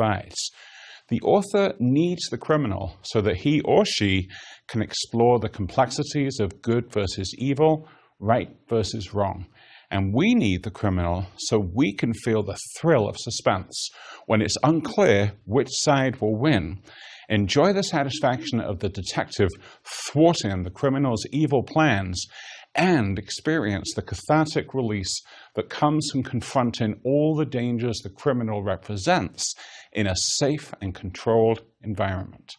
provides. The author needs the criminal so that he or she can explore the complexities of good versus evil, right versus wrong. And we need the criminal so we can feel the thrill of suspense when it's unclear which side will win. Enjoy the satisfaction of the detective thwarting the criminal's evil plans, and experience the cathartic release that comes from confronting all the dangers the criminal represents in a safe and controlled environment.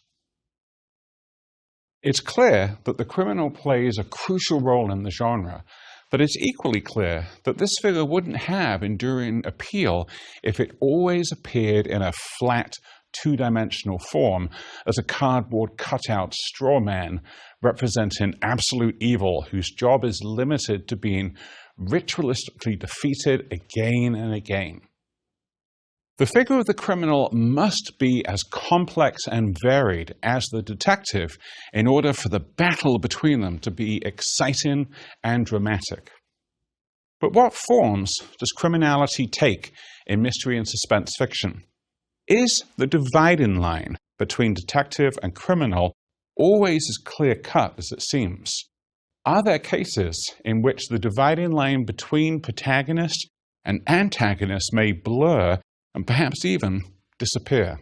It's clear that the criminal plays a crucial role in the genre, but it's equally clear that this figure wouldn't have enduring appeal if it always appeared in a flat, two-dimensional form as a cardboard cutout straw man representing absolute evil whose job is limited to being ritualistically defeated again and again. The figure of the criminal must be as complex and varied as the detective in order for the battle between them to be exciting and dramatic. But what forms does criminality take in mystery and suspense fiction? Is the dividing line between detective and criminal always as clear-cut as it seems? Are there cases in which the dividing line between protagonist and antagonist may blur and perhaps even disappear?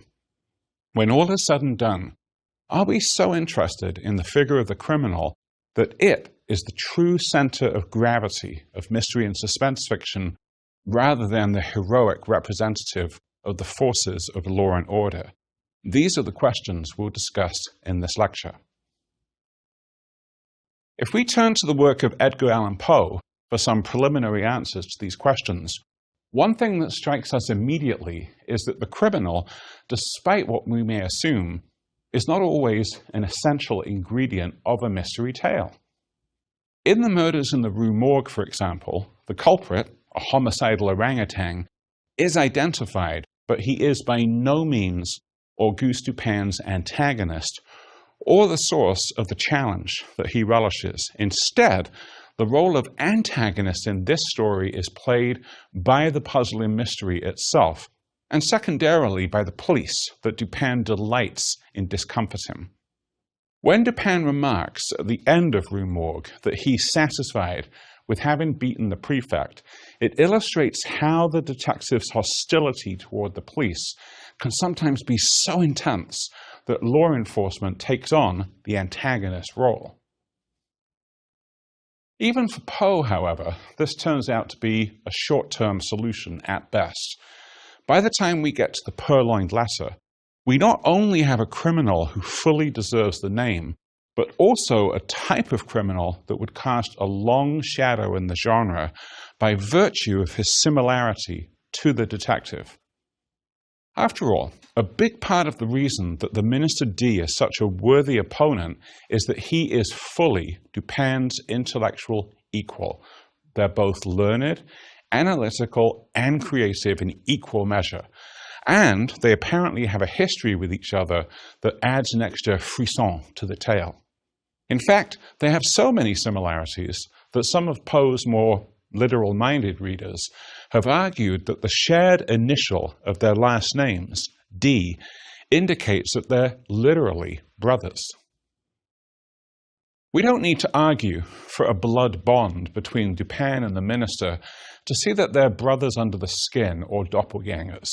When all is said and done, are we so interested in the figure of the criminal that it is the true center of gravity of mystery and suspense fiction rather than the heroic representative of the forces of law and order? These are the questions we'll discuss in this lecture. If we turn to the work of Edgar Allan Poe for some preliminary answers to these questions, one thing that strikes us immediately is that the criminal, despite what we may assume, is not always an essential ingredient of a mystery tale. In The Murders in the Rue Morgue, for example, the culprit, a homicidal orangutan, is identified, but he is by no means Auguste Dupin's antagonist or the source of the challenge that he relishes. Instead, the role of antagonist in this story is played by the puzzling mystery itself, and secondarily by the police that Dupin delights in discomfiting. When Dupin remarks at the end of Rue Morgue that he's satisfied with having beaten the prefect, it illustrates how the detective's hostility toward the police can sometimes be so intense that law enforcement takes on the antagonist role. Even for Poe, however, this turns out to be a short-term solution at best. By the time we get to the Purloined Letter, we not only have a criminal who fully deserves the name, but also a type of criminal that would cast a long shadow in the genre by virtue of his similarity to the detective. After all, a big part of the reason that the Minister D is such a worthy opponent is that he is fully Dupin's intellectual equal. They're both learned, analytical, and creative in equal measure. And they apparently have a history with each other that adds an extra frisson to the tale. In fact, they have so many similarities that some of Poe's more literal-minded readers have argued that the shared initial of their last names, D, indicates that they're literally brothers. We don't need to argue for a blood bond between Dupin and the minister to see that they're brothers under the skin or doppelgangers.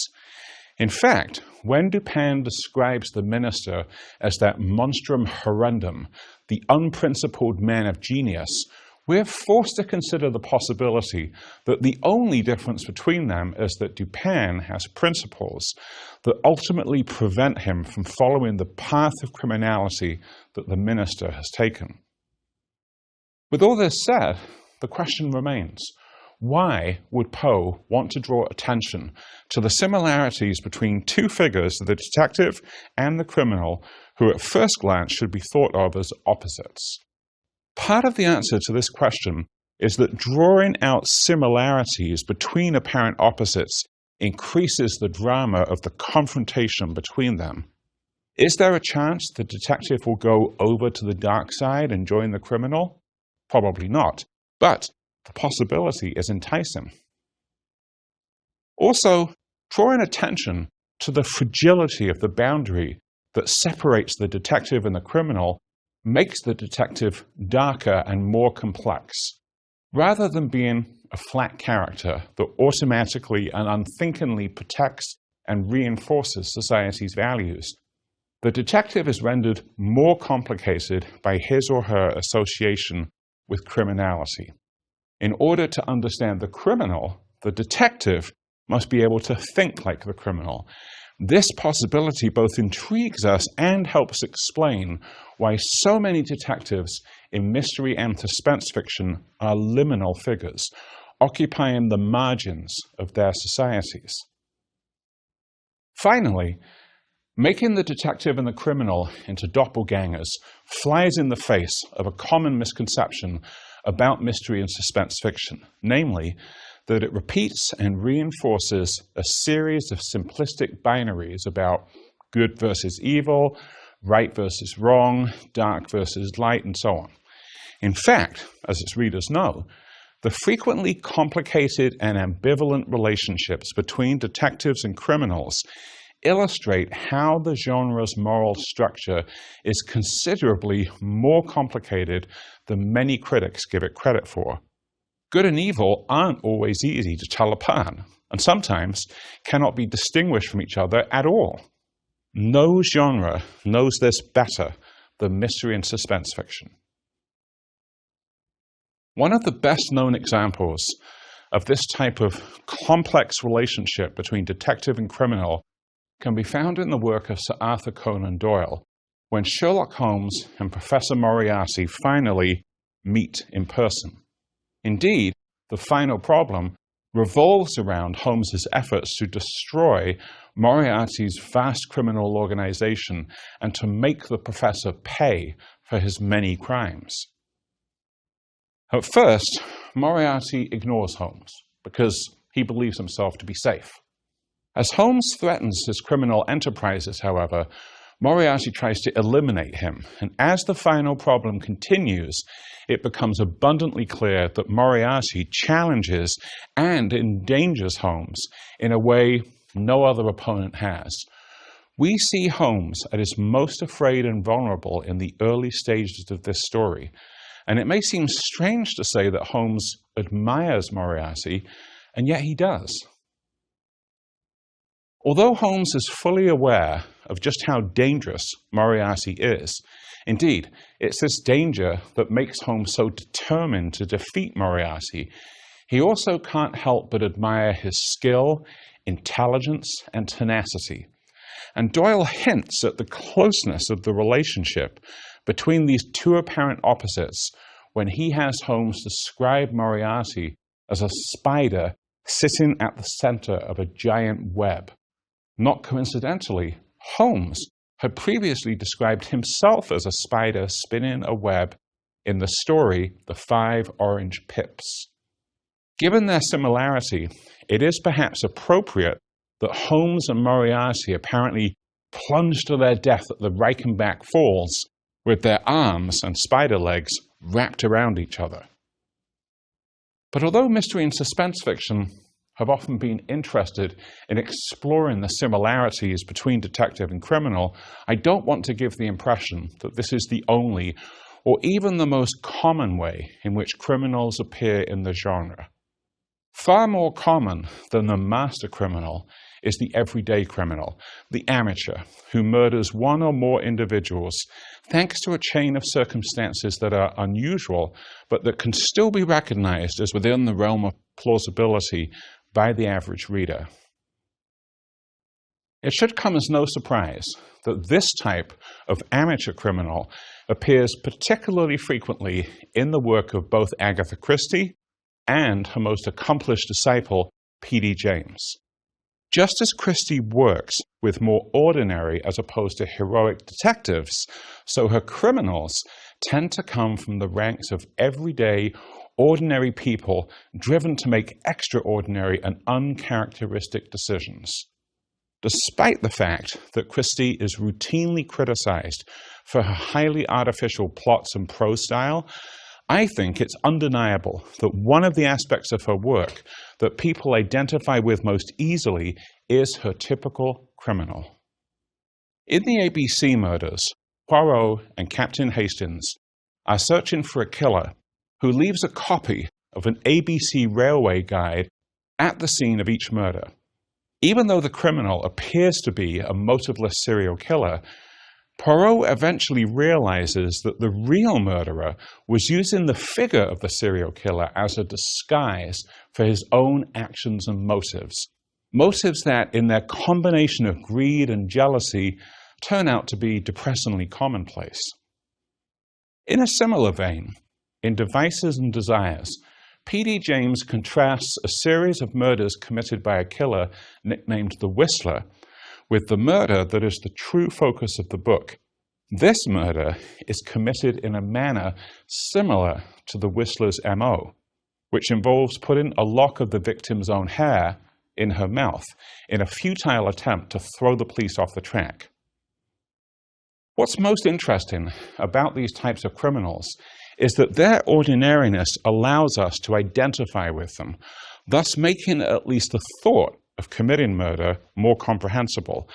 In fact, when Dupin describes the minister as that monstrum horrendum, the unprincipled man of genius, we're forced to consider the possibility that the only difference between them is that Dupin has principles that ultimately prevent him from following the path of criminality that the minister has taken. With all this said, the question remains, why would Poe want to draw attention to the similarities between two figures, the detective and the criminal, who at first glance should be thought of as opposites? Part of the answer to this question is that drawing out similarities between apparent opposites increases the drama of the confrontation between them. Is there a chance the detective will go over to the dark side and join the criminal? Probably not, but the possibility is enticing. Also, drawing attention to the fragility of the boundary that separates the detective and the criminal makes the detective darker and more complex. Rather than being a flat character that automatically and unthinkingly protects and reinforces society's values, the detective is rendered more complicated by his or her association with criminality. In order to understand the criminal, the detective must be able to think like the criminal. This possibility both intrigues us and helps explain why so many detectives in mystery and suspense fiction are liminal figures, occupying the margins of their societies. Finally, making the detective and the criminal into doppelgangers flies in the face of a common misconception about mystery and suspense fiction, namely that it repeats and reinforces a series of simplistic binaries about good versus evil, right versus wrong, dark versus light, and so on. In fact, as its readers know, the frequently complicated and ambivalent relationships between detectives and criminals illustrate how the genre's moral structure is considerably more complicated than many critics give it credit for. Good and evil aren't always easy to tell apart, and sometimes cannot be distinguished from each other at all. No genre knows this better than mystery and suspense fiction. One of the best-known examples of this type of complex relationship between detective and criminal can be found in the work of Sir Arthur Conan Doyle, when Sherlock Holmes and Professor Moriarty finally meet in person. Indeed, the final problem revolves around Holmes's efforts to destroy Moriarty's vast criminal organization and to make the professor pay for his many crimes. At first, Moriarty ignores Holmes because he believes himself to be safe. As Holmes threatens his criminal enterprises, however, Moriarty tries to eliminate him, and as the final problem continues, it becomes abundantly clear that Moriarty challenges and endangers Holmes in a way no other opponent has. We see Holmes at his most afraid and vulnerable in the early stages of this story, and it may seem strange to say that Holmes admires Moriarty, and yet he does. Although Holmes is fully aware of just how dangerous Moriarty is, indeed, it's this danger that makes Holmes so determined to defeat Moriarty, he also can't help but admire his skill, intelligence, and tenacity. And Doyle hints at the closeness of the relationship between these two apparent opposites when he has Holmes describe Moriarty as a spider sitting at the center of a giant web. Not coincidentally, Holmes had previously described himself as a spider spinning a web in the story The 5 Orange Pips. Given their similarity, it is perhaps appropriate that Holmes and Moriarty apparently plunge to their death at the Reichenbach Falls with their arms and spider legs wrapped around each other. But although mystery and suspense fiction have often been interested in exploring the similarities between detective and criminal, I don't want to give the impression that this is the only or even the most common way in which criminals appear in the genre. Far more common than the master criminal is the everyday criminal, the amateur, who murders one or more individuals thanks to a chain of circumstances that are unusual, but that can still be recognized as within the realm of plausibility by the average reader. It should come as no surprise that this type of amateur criminal appears particularly frequently in the work of both Agatha Christie and her most accomplished disciple, P.D. James. Just as Christie works with more ordinary as opposed to heroic detectives, so her criminals tend to come from the ranks of everyday, ordinary people driven to make extraordinary and uncharacteristic decisions. Despite the fact that Christie is routinely criticized for her highly artificial plots and prose style, I think it's undeniable that one of the aspects of her work that people identify with most easily is her typical criminal. In the ABC murders, Poirot and Captain Hastings are searching for a killer who leaves a copy of an ABC railway guide at the scene of each murder. Even though the criminal appears to be a motiveless serial killer, Poirot eventually realizes that the real murderer was using the figure of the serial killer as a disguise for his own actions and motives. Motives that, in their combination of greed and jealousy, turn out to be depressingly commonplace. In a similar vein, in Devices and Desires, P.D. James contrasts a series of murders committed by a killer nicknamed the Whistler with the murder that is the true focus of the book. This murder is committed in a manner similar to the Whistler's MO, which involves putting a lock of the victim's own hair in her mouth in a futile attempt to throw the police off the track. What's most interesting about these types of criminals is that their ordinariness allows us to identify with them, thus making at least the thought of committing murder more comprehensible.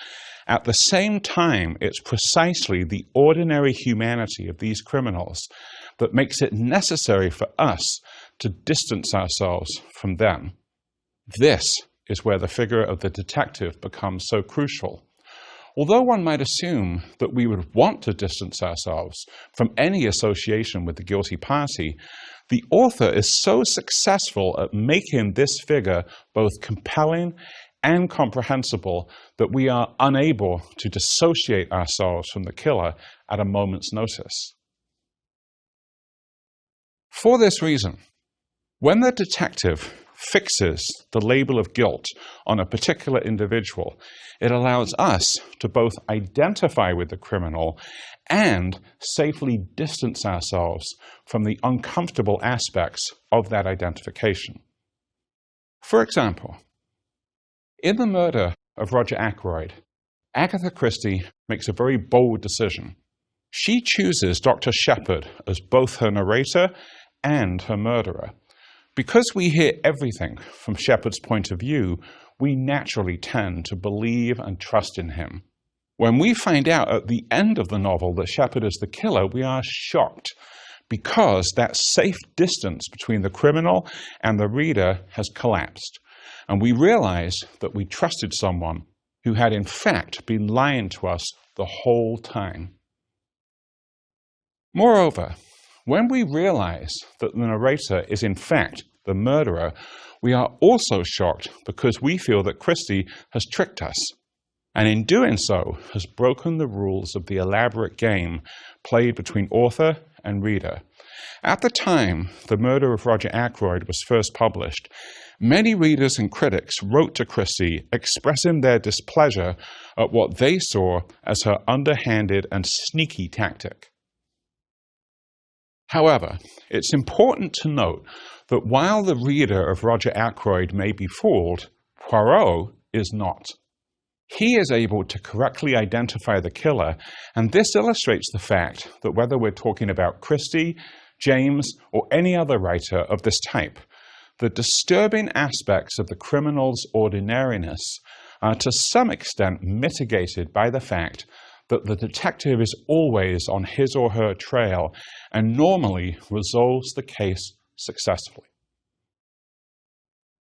At the same time, it's precisely the ordinary humanity of these criminals that makes it necessary for us to distance ourselves from them. This is where the figure of the detective becomes so crucial. Although one might assume that we would want to distance ourselves from any association with the guilty party, the author is so successful at making this figure both compelling and comprehensible that we are unable to dissociate ourselves from the killer at a moment's notice. For this reason, when the detective fixes the label of guilt on a particular individual, it allows us to both identify with the criminal and safely distance ourselves from the uncomfortable aspects of that identification. For example, in the murder of Roger Ackroyd, Agatha Christie makes a very bold decision. She chooses Dr. Shepard as both her narrator and her murderer. Because we hear everything from Shepard's point of view, we naturally tend to believe and trust in him. When we find out at the end of the novel that Shepard is the killer, we are shocked because that safe distance between the criminal and the reader has collapsed, and we realize that we trusted someone who had in fact been lying to us the whole time. Moreover, when we realize that the narrator is in fact the murderer, we are also shocked because we feel that Christie has tricked us, and in doing so has broken the rules of the elaborate game played between author and reader. At the time the murder of Roger Ackroyd was first published, many readers and critics wrote to Christie expressing their displeasure at what they saw as her underhanded and sneaky tactic. However, it's important to note that while the reader of Roger Ackroyd may be fooled, Poirot is not. He is able to correctly identify the killer, and this illustrates the fact that whether we're talking about Christie, James, or any other writer of this type, the disturbing aspects of the criminal's ordinariness are to some extent mitigated by the fact that the detective is always on his or her trail and normally resolves the case successfully.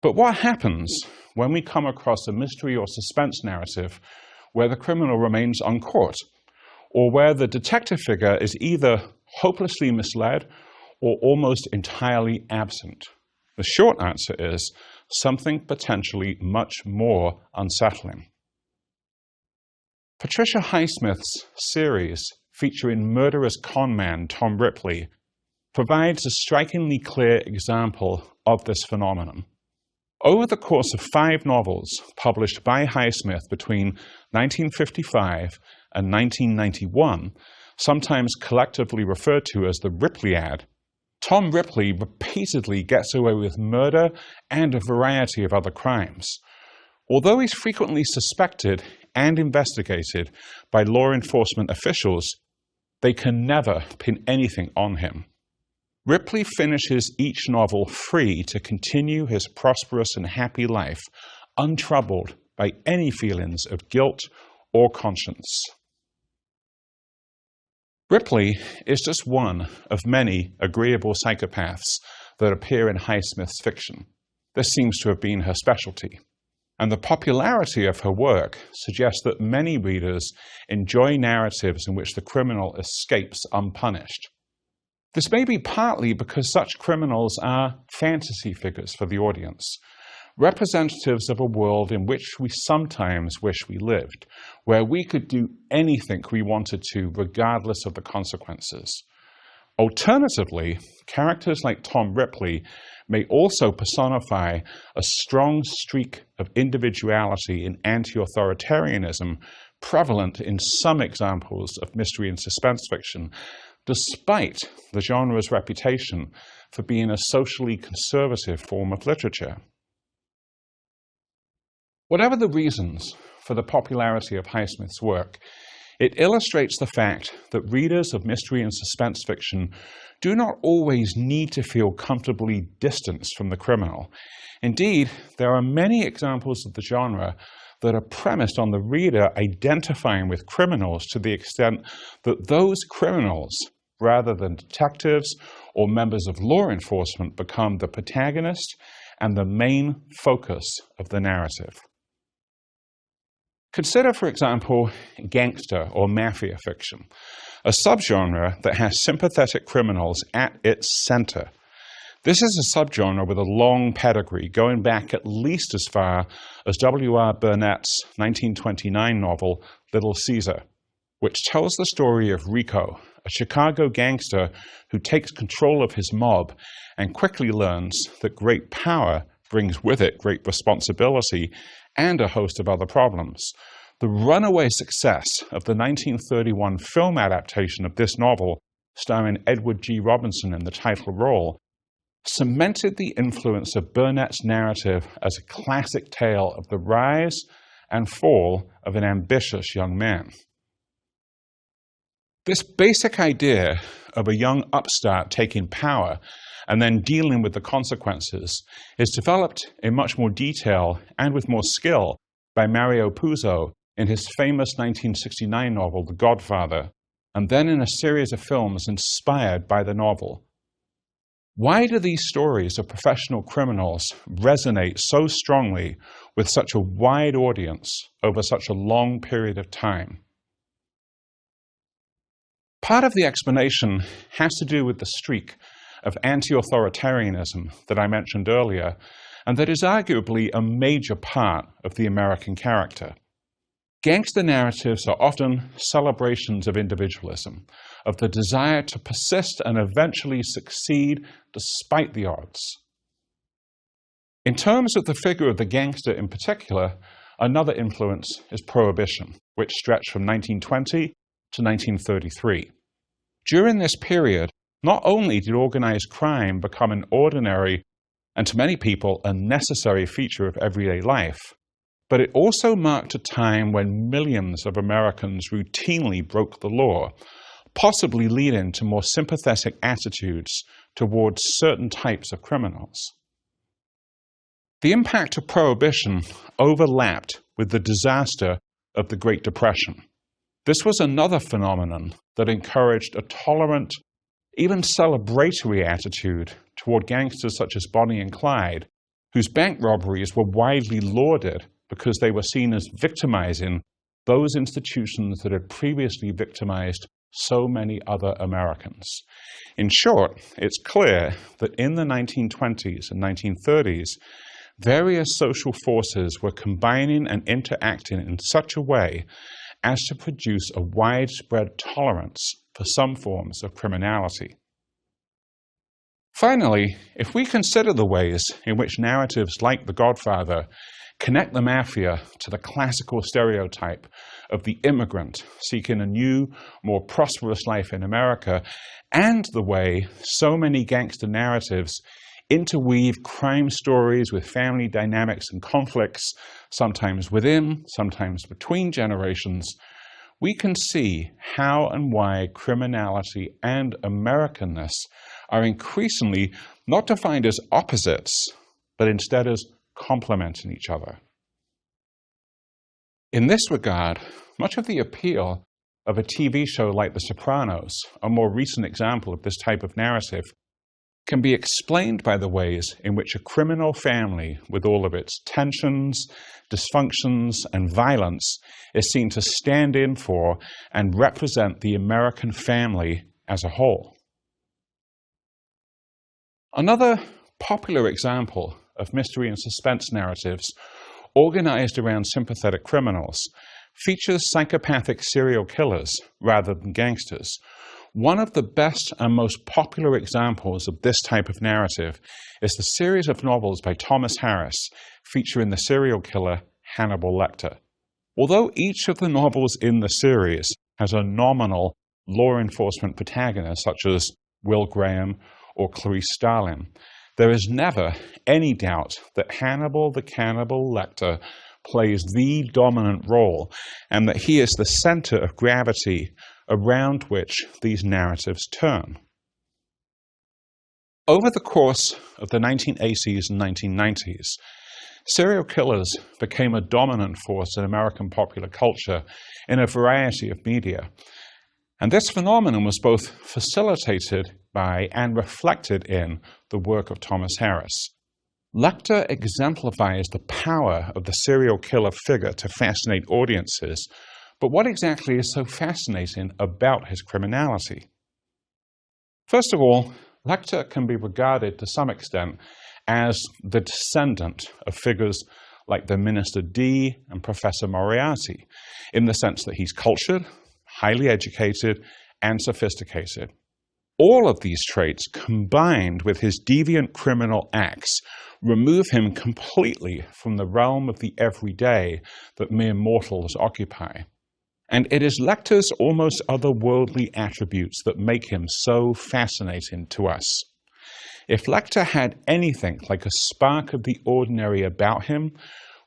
But what happens when we come across a mystery or suspense narrative where the criminal remains uncaught, or where the detective figure is either hopelessly misled or almost entirely absent? The short answer is something potentially much more unsettling. Patricia Highsmith's series featuring murderous conman Tom Ripley provides a strikingly clear example of this phenomenon. Over the course of 5 novels published by Highsmith between 1955 and 1991, sometimes collectively referred to as the Ripleyad, Tom Ripley repeatedly gets away with murder and a variety of other crimes. Although he's frequently suspected and investigated by law enforcement officials, they can never pin anything on him. Ripley finishes each novel free to continue his prosperous and happy life, untroubled by any feelings of guilt or conscience. Ripley is just one of many agreeable psychopaths that appear in Highsmith's fiction. This seems to have been her specialty. And the popularity of her work suggests that many readers enjoy narratives in which the criminal escapes unpunished. This may be partly because such criminals are fantasy figures for the audience, representatives of a world in which we sometimes wish we lived, where we could do anything we wanted to regardless of the consequences. Alternatively, characters like Tom Ripley may also personify a strong streak of individuality in anti-authoritarianism prevalent in some examples of mystery and suspense fiction, despite the genre's reputation for being a socially conservative form of literature. Whatever the reasons for the popularity of Highsmith's work, it illustrates the fact that readers of mystery and suspense fiction do not always need to feel comfortably distanced from the criminal. Indeed, there are many examples of the genre that are premised on the reader identifying with criminals to the extent that those criminals, rather than detectives or members of law enforcement, become the protagonist and the main focus of the narrative. Consider, for example, gangster or mafia fiction, a subgenre that has sympathetic criminals at its center. This is a subgenre with a long pedigree, going back at least as far as W.R. Burnett's 1929 novel, Little Caesar, which tells the story of Rico, a Chicago gangster who takes control of his mob and quickly learns that great power brings with it great responsibility and a host of other problems. The runaway success of the 1931 film adaptation of this novel, starring Edward G. Robinson in the title role, cemented the influence of Burnett's narrative as a classic tale of the rise and fall of an ambitious young man. This basic idea of a young upstart taking power and then dealing with the consequences is developed in much more detail and with more skill by Mario Puzo in his famous 1969 novel, The Godfather, and then in a series of films inspired by the novel. Why do these stories of professional criminals resonate so strongly with such a wide audience over such a long period of time? Part of the explanation has to do with the streak of anti-authoritarianism that I mentioned earlier, and that is arguably a major part of the American character. Gangster narratives are often celebrations of individualism, of the desire to persist and eventually succeed despite the odds. In terms of the figure of the gangster in particular, another influence is Prohibition, which stretched from 1920 to 1933. During this period, not only did organized crime become an ordinary and to many people a necessary feature of everyday life, but it also marked a time when millions of Americans routinely broke the law, possibly leading to more sympathetic attitudes towards certain types of criminals. The impact of Prohibition overlapped with the disaster of the Great Depression. This was another phenomenon that encouraged a tolerant, even celebratory attitude toward gangsters such as Bonnie and Clyde, whose bank robberies were widely lauded because they were seen as victimizing those institutions that had previously victimized so many other Americans. In short, it's clear that in the 1920s and 1930s, various social forces were combining and interacting in such a way as to produce a widespread tolerance for some forms of criminality. Finally, if we consider the ways in which narratives like The Godfather connect the mafia to the classical stereotype of the immigrant seeking a new, more prosperous life in America, and the way so many gangster narratives interweave crime stories with family dynamics and conflicts, sometimes within, sometimes between generations, we can see how and why criminality and Americanness are increasingly not defined as opposites, but instead as complementing each other. In this regard, much of the appeal of a TV show like The Sopranos, a more recent example of this type of narrative, can be explained by the ways in which a criminal family, with all of its tensions, dysfunctions, and violence, is seen to stand in for and represent the American family as a whole. Another popular example of mystery and suspense narratives organized around sympathetic criminals features psychopathic serial killers rather than gangsters. One of the best and most popular examples of this type of narrative is the series of novels by Thomas Harris featuring the serial killer Hannibal Lecter. Although each of the novels in the series has a nominal law enforcement protagonist, such as Will Graham or Clarice Starling, there is never any doubt that Hannibal the Cannibal Lecter plays the dominant role and that he is the center of gravity around which these narratives turn. Over the course of the 1980s and 1990s, serial killers became a dominant force in American popular culture in a variety of media. And this phenomenon was both facilitated by and reflected in the work of Thomas Harris. Lecter exemplifies the power of the serial killer figure to fascinate audiences, but what exactly is so fascinating about his criminality? First of all, Lecter can be regarded to some extent as the descendant of figures like the Minister D and Professor Moriarty, in the sense that he's cultured, highly educated, and sophisticated. All of these traits, combined with his deviant criminal acts, remove him completely from the realm of the everyday that mere mortals occupy. And it is Lecter's almost otherworldly attributes that make him so fascinating to us. If Lecter had anything like a spark of the ordinary about him,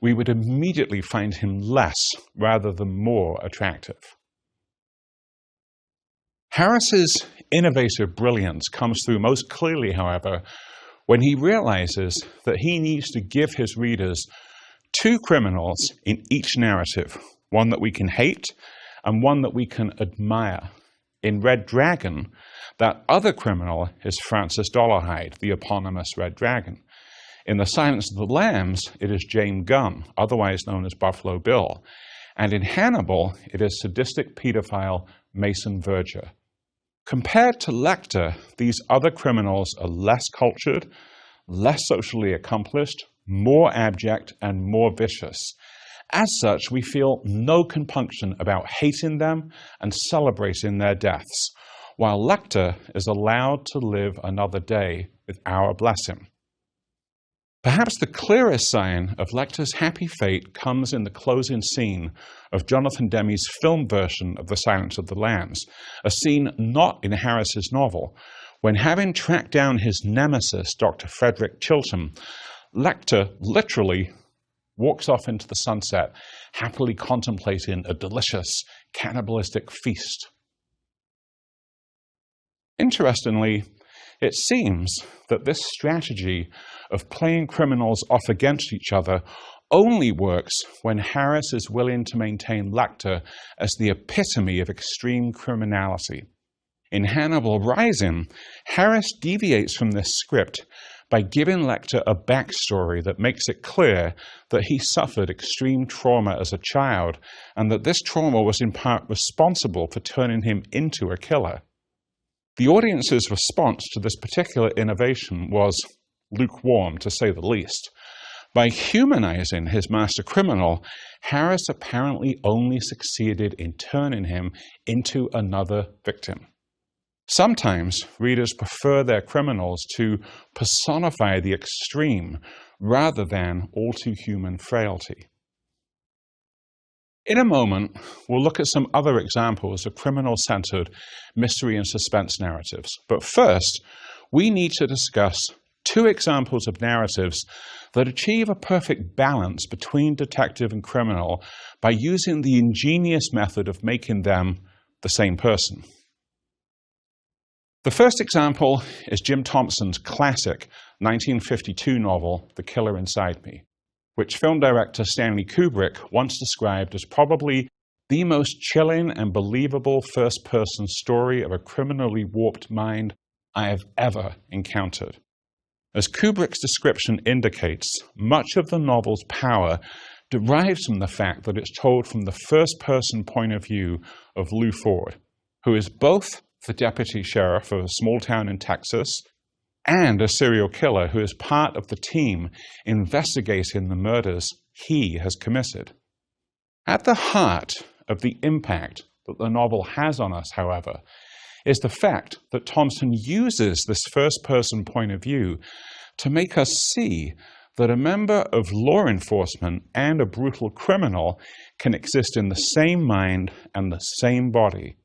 we would immediately find him less rather than more attractive. Harris's innovative brilliance comes through most clearly, however, when he realizes that he needs to give his readers two criminals in each narrative, one that we can hate and one that we can admire. In Red Dragon, that other criminal is Francis Dolarhyde, the eponymous Red Dragon. In The Silence of the Lambs, it is Jane Gunn, otherwise known as Buffalo Bill. And in Hannibal, it is sadistic pedophile Mason Verger. Compared to Lecter, these other criminals are less cultured, less socially accomplished, more abject, and more vicious. As such, we feel no compunction about hating them and celebrating their deaths, while Lecter is allowed to live another day with our blessing. Perhaps the clearest sign of Lecter's happy fate comes in the closing scene of Jonathan Demme's film version of The Silence of the Lambs, a scene not in Harris's novel, when, having tracked down his nemesis, Dr. Frederick Chilton, Lecter literally walks off into the sunset, happily contemplating a delicious cannibalistic feast. Interestingly, it seems that this strategy of playing criminals off against each other only works when Harris is willing to maintain Lecter as the epitome of extreme criminality. In Hannibal Rising, Harris deviates from this script by giving Lecter a backstory that makes it clear that he suffered extreme trauma as a child and that this trauma was in part responsible for turning him into a killer. The audience's response to this particular innovation was lukewarm, to say the least. By humanizing his master criminal, Harris apparently only succeeded in turning him into another victim. Sometimes readers prefer their criminals to personify the extreme rather than all too human frailty. In a moment, we'll look at some other examples of criminal-centered mystery and suspense narratives. But first, we need to discuss two examples of narratives that achieve a perfect balance between detective and criminal by using the ingenious method of making them the same person. The first example is Jim Thompson's classic 1952 novel, The Killer Inside Me. which film director Stanley Kubrick once described as probably the most chilling and believable first-person story of a criminally warped mind I have ever encountered. As Kubrick's description indicates, much of the novel's power derives from the fact that it's told from the first-person point of view of Lou Ford, who is both the deputy sheriff of a small town in Texas and a serial killer who is part of the team investigating the murders he has committed. At the heart of the impact that the novel has on us, however, is the fact that Thompson uses this first-person point of view to make us see that a member of law enforcement and a brutal criminal can exist in the same mind and the same body.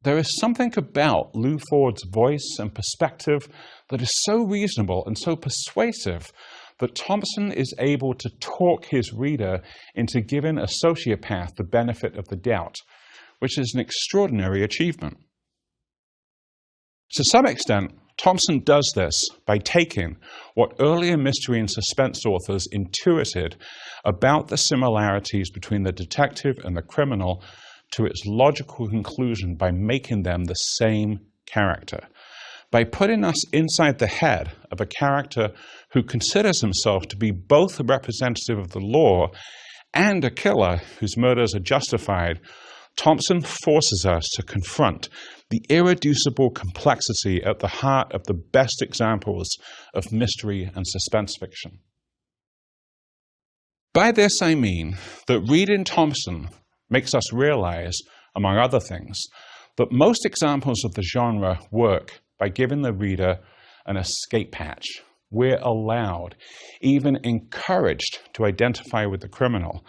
There is something about Lou Ford's voice and perspective that is so reasonable and so persuasive that Thompson is able to talk his reader into giving a sociopath the benefit of the doubt, which is an extraordinary achievement. To some extent, Thompson does this by taking what earlier mystery and suspense authors intuited about the similarities between the detective and the criminal to its logical conclusion by making them the same character. By putting us inside the head of a character who considers himself to be both a representative of the law and a killer whose murders are justified, Thompson forces us to confront the irreducible complexity at the heart of the best examples of mystery and suspense fiction. By this I mean that reading Thompson makes us realize, among other things, that most examples of the genre work by giving the reader an escape hatch. We're allowed, even encouraged, to identify with the criminal,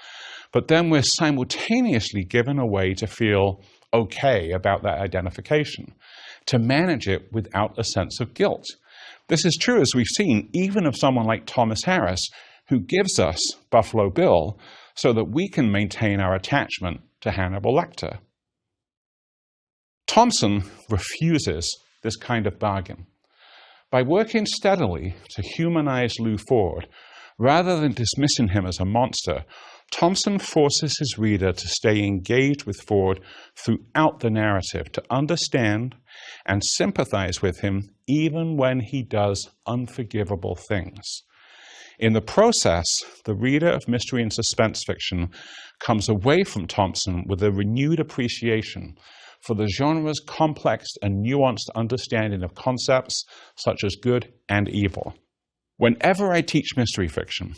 but then we're simultaneously given a way to feel okay about that identification, to manage it without a sense of guilt. This is true, as we've seen, even of someone like Thomas Harris, who gives us Buffalo Bill so that we can maintain our attachment to Hannibal Lecter. Thompson refuses this kind of bargain. By working steadily to humanize Lou Ford, rather than dismissing him as a monster, Thompson forces his reader to stay engaged with Ford throughout the narrative, to understand and sympathize with him even when he does unforgivable things. In the process, the reader of mystery and suspense fiction comes away from Thompson with a renewed appreciation for the genre's complex and nuanced understanding of concepts such as good and evil. Whenever I teach mystery fiction,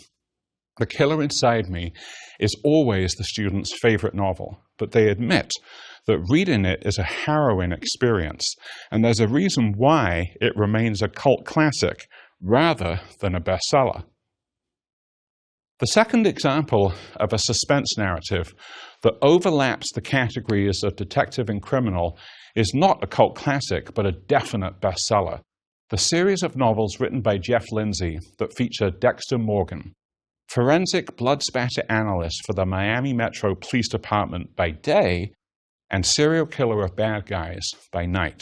The Killer Inside Me is always the student's favorite novel, but they admit that reading it is a harrowing experience, and there's a reason why it remains a cult classic rather than a bestseller. The second example of a suspense narrative that overlaps the categories of detective and criminal is not a cult classic, but a definite bestseller. The series of novels written by Jeff Lindsay that feature Dexter Morgan, forensic blood spatter analyst for the Miami Metro Police Department by day and serial killer of bad guys by night.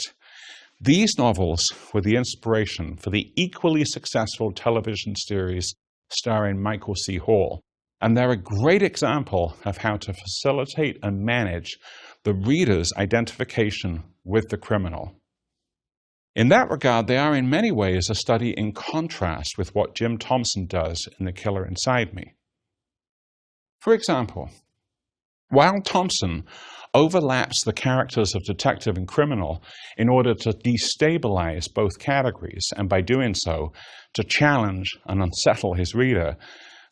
These novels were the inspiration for the equally successful television series starring Michael C. Hall, and they're a great example of how to facilitate and manage the reader's identification with the criminal. In that regard, they are in many ways a study in contrast with what Jim Thompson does in The Killer Inside Me. For example, while Thompson overlaps the characters of detective and criminal in order to destabilize both categories, and by doing so, to challenge and unsettle his reader,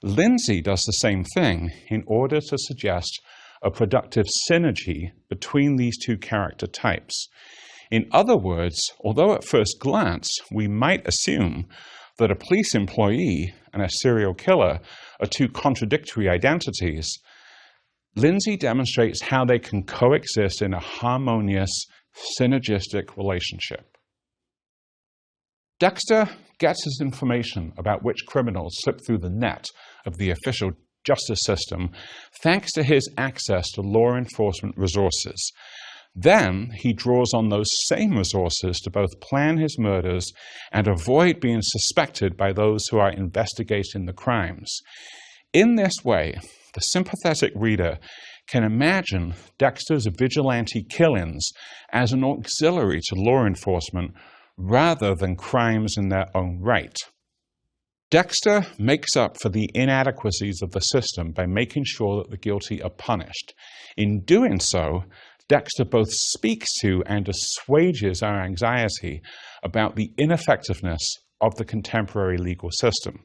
Lindsay does the same thing in order to suggest a productive synergy between these two character types. In other words, although at first glance we might assume that a police employee and a serial killer are two contradictory identities, Lindsay demonstrates how they can coexist in a harmonious, synergistic relationship. Dexter gets his information about which criminals slip through the net of the official justice system thanks to his access to law enforcement resources. Then he draws on those same resources to both plan his murders and avoid being suspected by those who are investigating the crimes. In this way, the sympathetic reader can imagine Dexter's vigilante killings as an auxiliary to law enforcement rather than crimes in their own right. Dexter makes up for the inadequacies of the system by making sure that the guilty are punished. In doing so, Dexter both speaks to and assuages our anxiety about the ineffectiveness of the contemporary legal system.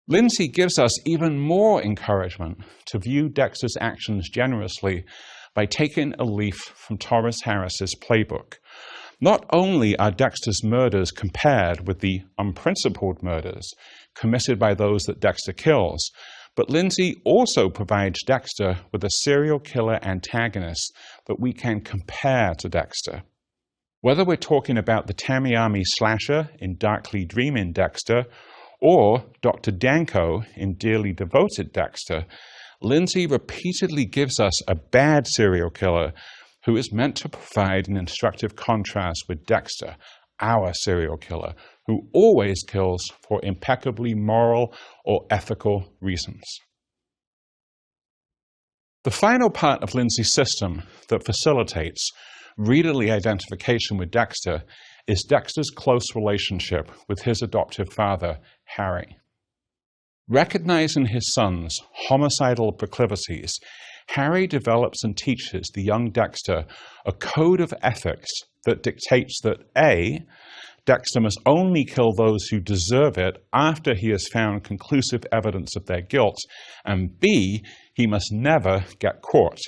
Lindsay gives us even more encouragement to view Dexter's actions generously by taking a leaf from Thomas Harris's playbook. Not only are Dexter's murders compared with the unprincipled murders committed by those that Dexter kills, but Lindsay also provides Dexter with a serial killer antagonist that we can compare to Dexter. Whether we're talking about the Tamiami slasher in Darkly Dreaming Dexter, or Dr. Danko in Dearly Devoted Dexter, Lindsay repeatedly gives us a bad serial killer who is meant to provide an instructive contrast with Dexter, our serial killer, who always kills for impeccably moral or ethical reasons. The final part of Lindsay's system that facilitates readerly identification with Dexter is Dexter's close relationship with his adoptive father, Harry. Recognizing his son's homicidal proclivities, Harry develops and teaches the young Dexter a code of ethics that dictates that A, Dexter must only kill those who deserve it after he has found conclusive evidence of their guilt, and B, he must never get caught.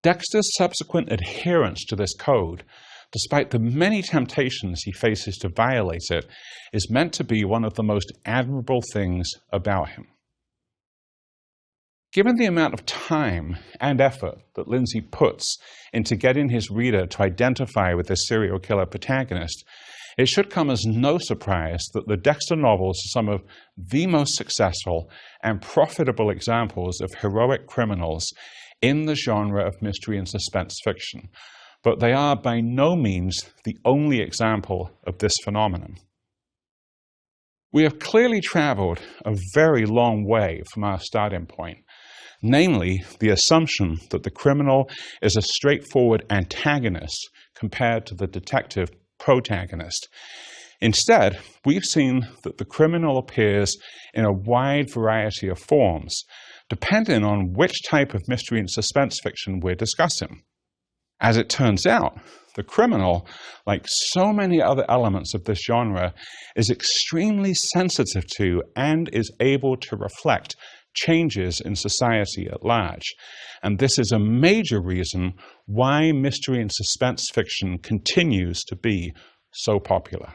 Dexter's subsequent adherence to this code, despite the many temptations he faces to violate it, is meant to be one of the most admirable things about him. Given the amount of time and effort that Lindsay puts into getting his reader to identify with this serial killer protagonist, it should come as no surprise that the Dexter novels are some of the most successful and profitable examples of heroic criminals in the genre of mystery and suspense fiction, but they are by no means the only example of this phenomenon. We have clearly traveled a very long way from our starting point, namely the assumption that the criminal is a straightforward antagonist compared to the detective protagonist. Instead, we've seen that the criminal appears in a wide variety of forms, depending on which type of mystery and suspense fiction we're discussing. As it turns out, the criminal, like so many other elements of this genre, is extremely sensitive to and is able to reflect changes in society at large. And this is a major reason why mystery and suspense fiction continues to be so popular.